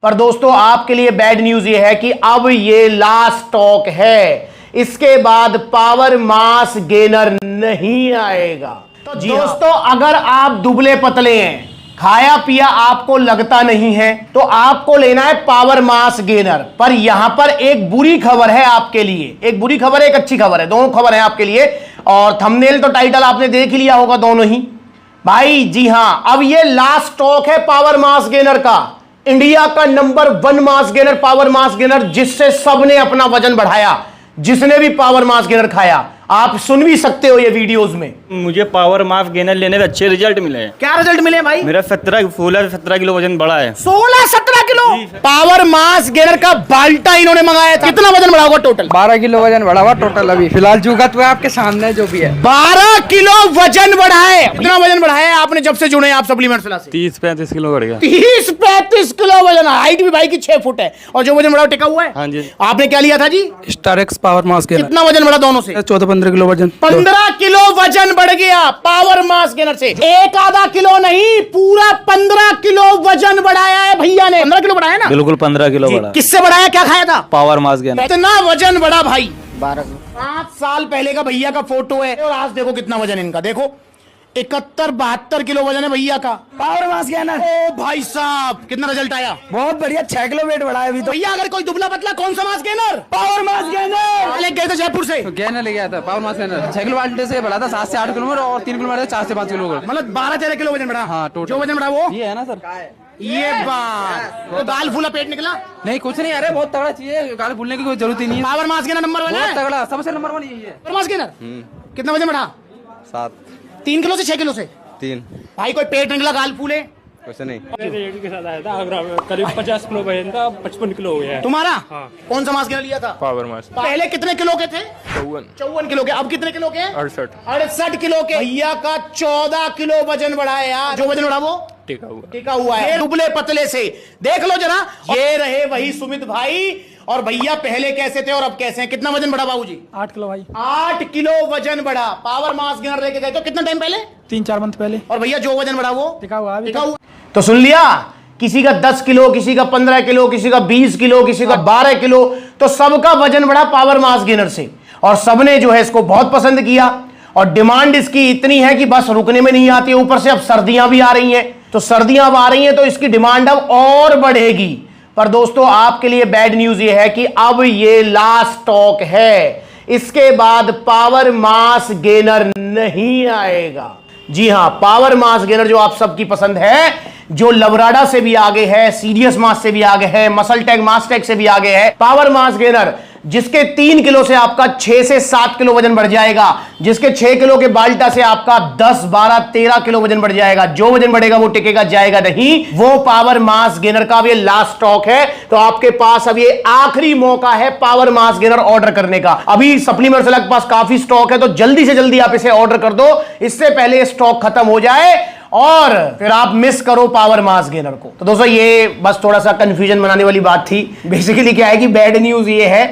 पर दोस्तों आपके लिए बैड न्यूज ये है कि अब ये लास्ट स्टॉक है, इसके बाद पावर मास गेनर नहीं आएगा। तो दोस्तों अगर आप दुबले पतले हैं, खाया पिया आपको लगता नहीं है, तो आपको लेना है पावर मास गेनर। पर यहां पर एक बुरी खबर है आपके लिए, एक बुरी खबर है एक अच्छी खबर है, दोनों खबर है आपके लिए। और थंबनेल तो टाइटल आपने देख ही लिया होगा दोनों ही भाई। जी हां, अब ये लास्ट स्टॉक है पावर मास गेनर का, इंडिया का number 1 mass gainer, power mass gainer, जिससे सबने अपना वजन बढ़ाया, जिसने भी पावर मास गेनर खाया। आप सुन भी सकते हो ये वीडियोस में। मुझे पावर मास गेनर लेने में अच्छे रिजल्ट मिले हैं। क्या रिजल्ट मिले भाई? मेरा 17 किलो वजन बढ़ा है। 16-17 किलो पावर मास गेनर का बाल्टा इन्होंने मंगाया था। कितना वजन बढ़ा होगा टोटल? 12 किलो वजन बढ़ा हुआ टोटल। अभी फिलहाल जुगत हुआ आपके सामने जो भी है 12 किलो वजन बढ़ा है। कितना वजन बढ़ाया है आपने जब से जुड़े आप सप्लीमेंट्स से? 30-35 किलो बढ़ गया। 30-35 किलो वजन। हाइट भी भाई की 6 फुट है और जो वजन बढ़ा टिका हुआ है। हाँ जी। आपने क्या लिया था जी? Starex power mass gainer. कितना वजन बढ़ा दोनों से? 14-15 किलो वजन। 15 किलो वजन बढ़ गया पावर मास गेनर से। एक आधा किलो नहीं, पूरा 15 किलो वजन बढ़ाया है भैया ने। 15 किलो बढ़ाया ना? बिल्कुल 15 किलो बढ़ा। किससे बढ़ाया? क्या खाया था? Power mass gainer. इतना वजन बढ़ा भाई। 5 साल पहले का भैया का फोटो है और आज देखो कितना वजन इनका। देखो 71-72 किलो वजन है भैया का। Power mass gainer. ओ भाई साहब, कितना रिजल्ट आया? बहुत बढ़िया, 6 किलो वेट बढ़ा है अभी तो। भैया अगर कोई दुबला पतला, कौन सा mass gainer? Power mass gainer ले गए थे जयपुर से। गेनर ले गया था पावर मास गेनर। 6 किलो बाल्टे से बढ़ा था 7 से 8 किलो में, और 3 किलो बढ़ा 4 से 5 किलो। मतलब 12-13 किलो वजन बढ़ा। हाँ, टोटल। जो वजन बढ़ा वो ये है ना सर? ये बात तो दाल फूला पेट निकला। नहीं कुछ नहीं, अरे बहुत तगड़ा चाहिए, गाल भूलने की कोई जरूरत ही नहीं है। पावर मास गेनर नंबर 1 है। बहुत तगड़ा, सबसे नंबर 1 यही है पावर मास गेनर। कितना वजन बढ़ा? 7 3 किलो से 6 किलो से। 3 भाई कोई पेट निकला, गाल फूले? कुछ नहीं। के साथ आया था आगरा में, करीब 50 किलो वजन था, 55 किलो हो गया है। तुम्हारा? कौन सा मास गेनर लिया था? Power mass. पहले कितने किलो के थे? 54 किलो के। अब कितने किलो के? 68 किलो के। भैया का 14 किलो वजन बढ़ा है यार। जो वजन बढ़ा वो टिका हुआ है दुबले पतले से। देख लो जरा, ये रहे वही सुमित भाई। और भैया पहले कैसे थे और अब कैसे हैं? कितना वजन बढ़ा बाबूजी? 8 किलो भाई। 8 किलो वजन बढ़ा। पावर मास गेनर लेके गए तो कितना टाइम पहले? 3-4 मंथ पहले। और भैया जो वजन बढ़ा वो टिका हुआ अभी टिका हुआ। तो सुन लिया, किसी का 10 किलो, किसी का 15 किलो, किसी का 20 किलो, किसी का 12 किलो, तो सबका वजन बढ़ा पावर मास गेनर से। और सबने जो है इसको बहुत पसंद किया और डिमांड इसकी इतनी है कि बस रुकने में नहीं आती। ऊपर से अब सर्दियां भी आ रही हैं, तो सर्दियां अब आ रही हैं तो इसकी डिमांड अब और बढ़ेगी। पर दोस्तों आपके लिए बैड न्यूज ये है कि अब ये लास्ट स्टॉक है, इसके बाद पावर मास गेनर नहीं आएगा। जी हां, पावर मास गेनर जो आप सबकी पसंद है, जो लवराडा से भी आगे है, सीरियस मास से भी आगे है, मसल टैग मास टैग से भी आगे है, पावर मास गेनर जिसके 3 किलो से आपका 6 से 7 किलो वजन बढ़ जाएगा, जिसके 6 किलो के बाल्टा से आपका 10, 12, 13 किलो वजन बढ़ जाएगा। जो वजन बढ़ेगा वो टिकेगा, जाएगा नहीं। वो पावर मास गेनर का अब ये लास्ट स्टॉक है। तो आपके पास अब ये आखिरी मौका है पावर मास गेनर ऑर्डर करने का। अभी सप्लीमेंट्स के पास काफी स्टॉक है, तो जल्दी से जल्दी आप इसे ऑर्डर कर दो, इससे पहले स्टॉक खत्म हो जाए और फिर आप मिस करो पावर मास गेनर को। तो दोस्तों ये बस थोड़ा सा कंफ्यूजन बनाने वाली बात थी। बेसिकली क्या है कि बैड न्यूज ये है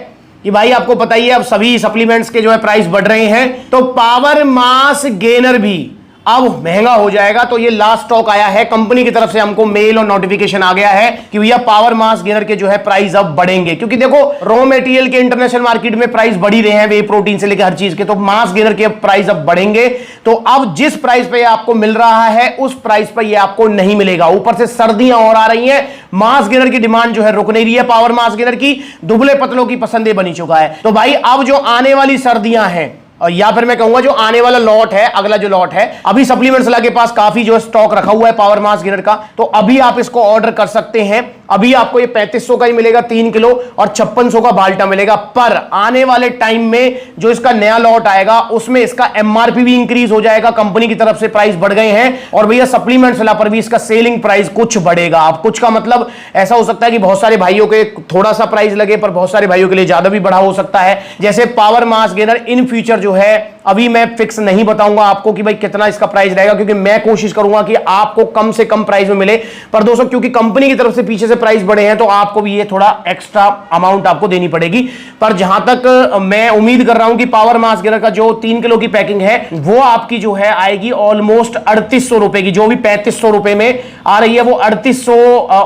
कि भाई आपको पता ही है अब सभी सप्लीमेंट्स के जो है प्राइस बढ़ रहे हैं, तो पावर मास गेनर भी अब महंगा हो जाएगा। तो ये लास्ट स्टॉक आया है, कंपनी की तरफ से हमको मेल और नोटिफिकेशन आ गया है कि भैया पावर मास गेनर के जो है प्राइस अब बढ़ेंगे। क्योंकि देखो रॉ मटेरियल के इंटरनेशनल मार्केट में प्राइस बढ़ ही रहे हैं, वे प्रोटीन से लेकर हर चीज के, तो मास गेनर के प्राइस अब बढ़ेंगे। तो अब जिस प्राइस पे आपको मिल रहा है उस प्राइस पर ये आपको नहीं मिलेगा। ऊपर से सर्दियां और आ रही हैं, मास गेनर की डिमांड जो है रुक नहीं रही है। पावर मास गेनर की दुबले पतलों की पसंद बनी चुका है। तो भाई अब जो आने वाली सर्दियां हैं, और या फिर मैं कहूंगा जो आने वाला लॉट है, अगला जो लॉट है, अभी सप्लीमेंट्स के पास काफी जो स्टॉक रखा हुआ है पावर मास गेनर का, तो अभी आप इसको ऑर्डर कर सकते हैं। अभी आपको ये 3500 का ही मिलेगा 3 किलो और 5600 का बाल्टा मिलेगा। पर आने वाले टाइम में जो इसका नया लॉट आएगा उसमें इसका एमआरपी भी इंक्रीज हो जाएगा, कंपनी की तरफ से प्राइस बढ़ गए हैं। और भैया सप्लीमेंट्स पर भी इसका सेलिंग प्राइस कुछ बढ़ेगा। अब कुछ का मतलब ऐसा हो सकता है कि बहुत सारे भाइयों के थोड़ा सा प्राइस लगे, पर बहुत सारे भाइयों के लिए ज्यादा भी बढ़ा हो सकता है। जैसे power mass gainer in future जो है, अभी मैं फिक्स नहीं बताऊंगा आपको कि भाई कितना इसका प्राइस रहेगा, क्योंकि मैं कोशिश करूंगा कि आपको कम से कम प्राइस में मिले। पर दोस्तों क्योंकि कंपनी की तरफ से पीछे से प्राइस बढ़े हैं तो आपको भी ये थोड़ा एक्स्ट्रा अमाउंट आपको देनी पड़ेगी। पर जहां तक मैं उम्मीद कर रहा हूं कि पावर मास गेनर का जो 3 किलो की पैकिंग है वो आपकी जो है आएगी ऑलमोस्ट 3800 रुपए की। जो भी 3500 रुपए में आ रही है वो 3800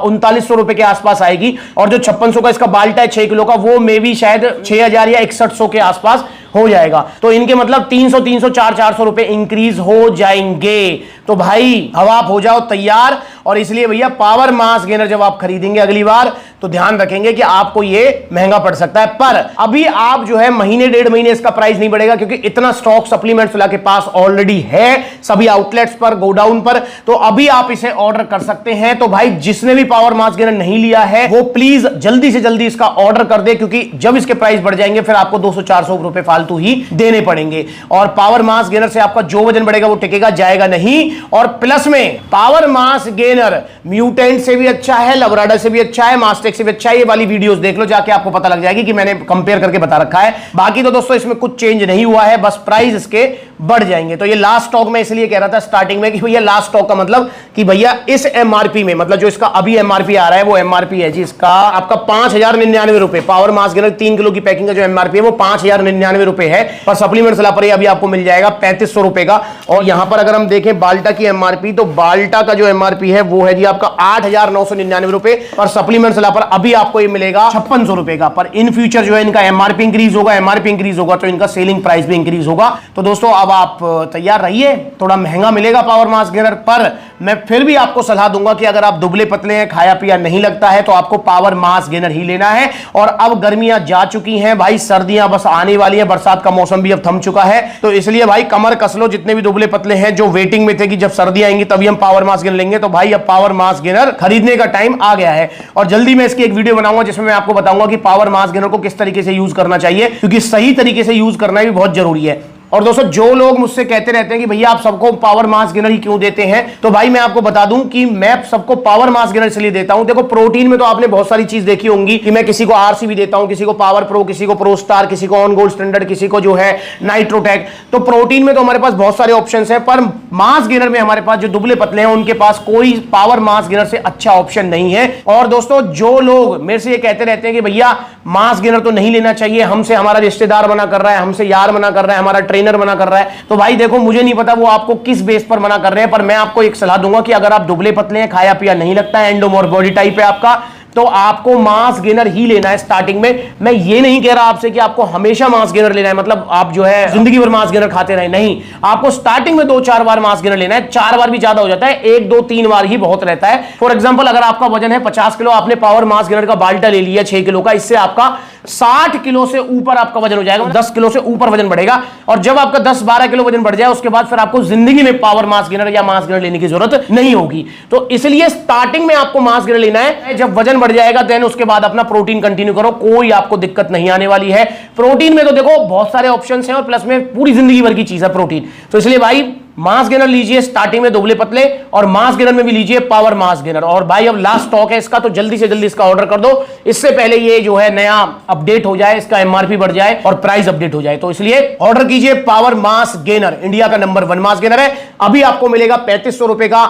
3900 रुपए के आसपास आएगी। और जो 5600 का इसका बाल्टा है 6 किलो का वो मे भी शायद 6000 या 6100 के आसपास हो जाएगा। तो इनके मतलब 300 300 400 रुपए इंक्रीज हो जाएंगे। तो भाई अब आप हो जाओ तैयार। और इसलिए भैया पावर मास गेनर जब आप खरीदेंगे अगली बार तो ध्यान रखेंगे कि आपको ये महंगा पड़ सकता है। पर अभी आप जो है महीने 1.5 महीने इसका प्राइस नहीं बढ़ेगा क्योंकि इतना स्टॉक सप्लीमेंट्स के पास ऑलरेडी है सभी आउटलेट्स पर, गोडाउन पर। तो अभी आप इसे ऑर्डर कर सकते हैं। तो भाई जिसने भी पावर मास गेनर नहीं लिया है वो प्लीज जल्दी से जल्दी इसका ऑर्डर कर दे क्योंकि जब इसके प्राइस बढ़ जाएंगे फिर आपको 200-400 रुपए फालतू ही देने पड़ेंगे। और पावर मास गेनर से आपका जो वजन बढ़ेगा वो टिकेगा जाएगा नहीं। और प्लस में पावर मास गेनर म्यूटेंट से भी अच्छा है, लबराडा से भी अच्छा है, मास्टेक से भी अच्छा है। ये वाली वीडियोस देख लो जाके, आपको पता लग जाएगी कि मैंने कंपेयर करके बता रखा है। बाकी तो दोस्तों इसमें कुछ चेंज नहीं हुआ है, बस प्राइस इसके बढ़ जाएंगे। तो ये लास्ट स्टॉक में इसलिए कह रहा था स्टार्टिंग में कि भैया लास्ट स्टॉक का मतलब कि भैया इस एमआरपी में, मतलब जो इसका अभी एमआरपी आ रहा है वो एमआरपी है जी इसका आपका 5099 रुपए। पावर मास गेनर 3 किलो की पैकिंग का जो एमआरपी है वो 5099 रुपए है। पर सप्लीमेंट सलाह पर अभी आपको मिल जाएगा 3500 रुपए का। और यहां पर अगर हम देखें बाल्टा की एमआरपी तो बाल्टा का जो एमआरपी है वो है जी आपका 8999 रुपए। और सप्लीमेंट सलाह पर अभी आपको ये मिलेगा 5600 रुपए का। पर इन फ्यूचर जो है इनका एमआरपी इंक्रीज होगा, एमआरपी इंक्रीज होगा तो इनका सेलिंग प्राइस भी इंक्रीज होगा। तो दोस्तों अब आप तैयार रहिए, थोड़ा महंगा मिलेगा पावर मास गेनर। पर मैं फिर भी आपको सलाह दूंगा कि अगर आप दुबले पतले हैं, खाया पिया नहीं लगता है तो आपको पावर मास गेनर ही लेना है। और अब गर्मियां जा चुकी हैं भाई, सर्दियां बस आने वाली है, बरसात का मौसम भी अब थम चुका है। तो इसलिए भाई कमर कस लो जितने भी दुबले पतले हैं जो वेटिंग में थे कि जब सर्दियां आएंगी तभी हम पावर मास गेनर लेंगे। तो भाई अब पावर मास गेनर खरीदने का टाइम आ गया है। और जल्दी मैं इसकी एक वीडियो बनाऊंगा जिसमें मैं आपको बताऊंगा कि पावर मास गेनर को किस तरीके से यूज करना चाहिए, क्योंकि सही तरीके से यूज करना भी बहुत जरूरी है। और दोस्तों जो लोग मुझसे कहते रहते हैं कि भैया आप सबको पावर मास गेनर ही क्यों देते हैं, तो भाई मैं आपको बता दूं कि मैं सबको पावर मास गेनर इसलिए देता हूं। देखो प्रोटीन में तो आपने बहुत सारी चीज देखी होंगी कि मैं किसी को आरसीबी देता हूं, किसी को पावर प्रो, किसी को प्रो स्टार, किसी को ऑन गोल्ड स्टैंडर्ड, किसी को जो है नाइट्रोटेक। तो प्रोटीन में तो हमारे पास बहुत सारे ऑप्शंस हैं, पर मास गेनर में हमारे पास जो दुबले पतले हैं उनके पास कोई पावर मास गेनर से अच्छा ऑप्शन नहीं है। और दोस्तों जो लोग मेरे से ये कहते रहते हैं कि भैया मास गेनर तो नहीं लेना चाहिए, हमसे हमारा रिश्तेदार मना कर रहा है, हमसे यार मना कर रहा है, हमारा ट्रेनर मना कर रहा है, तो भाई देखो मुझे नहीं पता वो आपको किस बेस पर मना कर रहे हैं। पर मैं आपको एक सलाह दूंगा कि अगर आप दुबले पतले हैं, खाया पिया नहीं लगता है, एंडोमोर बॉडी टाइप है आपका, तो आपको मास गेनर ही लेना है स्टार्टिंग में। मैं ये नहीं कह रहा आपसे कि आपको हमेशा मास गेनर लेना है, मतलब आप जो है जिंदगी भर मास गेनर खाते रहे, नहीं। आपको स्टार्टिंग में 2-4 बार मास गेनर लेना है। 4 बार भी ज्यादा हो जाता है, 1-2-3 बार ही बहुत रहता है। फॉर एग्जांपल अगर आपका वजन है 50 किलो, आपने पावर मास गेनर का बाल्टा ले लिया 6 किलो का, इससे आपका 60 किलो से ऊपर आपका वजन हो जाएगा, 10 किलो से ऊपर वजन बढ़ेगा। और जब आपका 10-12 किलो वजन बढ़ जाए उसके बाद फिर आपको जिंदगी में पावर मास गेनर या मास गेनर लेने की जरूरत नहीं होगी। तो इसलिए स्टार्टिंग में आपको मास गेनर लेना है। जब वजन बढ़ जाएगा देन उसके बाद अपना प्रोटीन कंटिन्यू करो, कोई आपको दिक्कत नहीं आने वाली है। प्रोटीन में तो देखो बहुत सारे ऑप्शंस हैं और प्लस में पूरी जिंदगी भर की चीज है प्रोटीन। तो इसलिए भाई मास गेनर लीजिए स्टार्टिंग में दुबले पतले, और मास गेनर में भी लीजिए पावर मास गेनर। और भाई अब लास्ट स्टॉक है इसका, तो जल्दी से जल्दी इसका ऑर्डर कर दो, इससे पहले ये जो है नया अपडेट हो जाए, इसका एमआरपी बढ़ जाए और प्राइस अपडेट हो जाए। तो इसलिए ऑर्डर कीजिए पावर मास गेनर, इंडिया का नंबर 1 मास गेनर है। अभी आपको मिलेगा 3500 रुपए का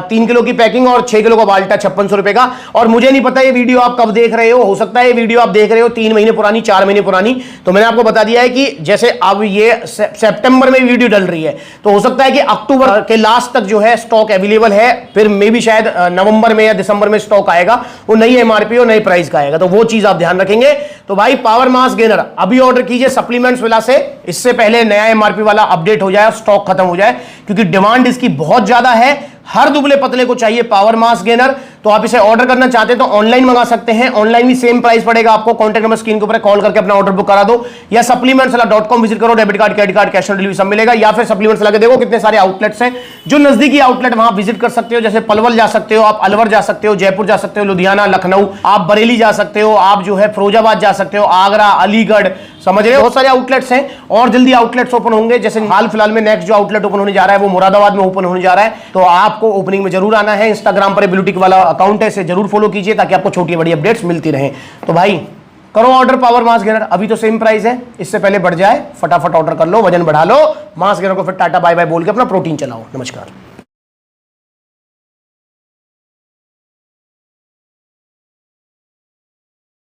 3 किलो की पैकिंग और 6 किलो का बाल्टा 5600 रुपए का। और मुझे नहीं पता ये वीडियो आप कब देख रहे हो सकता है ये वीडियो आप देख रहे हो 3 महीने पुरानी, 4 महीने पुरानी। तो मैंने आपको बता दिया है कि जैसे अब ये सितंबर में वीडियो डल रही है, तो हो सकता है कि अक्टूबर के लास्ट तक जो है स्टॉक अवेलेबल है, फिर मे भी शायद नवंबर में या दिसंबर में स्टॉक आएगा, वो नई एमआरपी और नई प्राइस का आएगा, तो वो चीज आप ध्यान रखेंगे। तो भाई पावर मास गेनर अभी ऑर्डर कीजिए सप्लीमेंट्स वाला से, इससे पहले नया एमआरपी वाला अपडेट हो जाए और स्टॉक खत्म हो जाए, क्योंकि डिमांड इसकी बहुत ज्यादा है। हर दुबले पतले को चाहिए पावर मास गेनर। तो आप इसे ऑर्डर करना चाहते हैं तो ऑनलाइन मंगा सकते हैं, ऑनलाइन भी सेम प्राइस पड़ेगा आपको। कॉन्टैक्ट नंबर स्क्रीन के ऊपर कॉल करके अपना ऑर्डर बुक करा दो, या supplementsala.com विजिट करो, debit card, credit card, cash on delivery सब मिलेगा। या फिर सप्लीमेंट्स लगा देखो कितने सारे आउटलेट्स हैं, जो नजदीकी आउटलेट वहां विजिट कर सकते हो। जैसे पलवल जा सकते हो आप, अलवर जा सकते हो, जयपुर जा सकते हो, लुधियाना, लखनऊ, आप बरेली जा सकते हो, आप जो है फिरोजाबाद जा सकते हो, आगरा, अलीगढ़, समझ रहे हो, बहुत सारे आउटलेट्स हैं। और जल्दी आउटलेट्स ओपन होंगे, जैसे हाल फिलहाल में नेक्स्ट जो आउटलेट ओपन होने जा रहा है वो मुरादाबाद में ओपन होने जा रहा है। तो आपको ओपनिंग में जरूर आना है। इंस्टाग्राम पर ब्लूटिक वाला अकाउंट है, इसे जरूर फॉलो कीजिए ताकि आपको छोटी बड़ी अपडेट्स मिलती रहें। तो भाई करो ऑर्डर पावर मास गेनर, अभी तो सेम प्राइस है, इससे पहले बढ़ जाए फटाफट ऑर्डर कर लो, वजन बढ़ा लो, मास गेनर को फिर टाटा बाय बाय बोल के अपना प्रोटीन चलाओ। नमस्कार।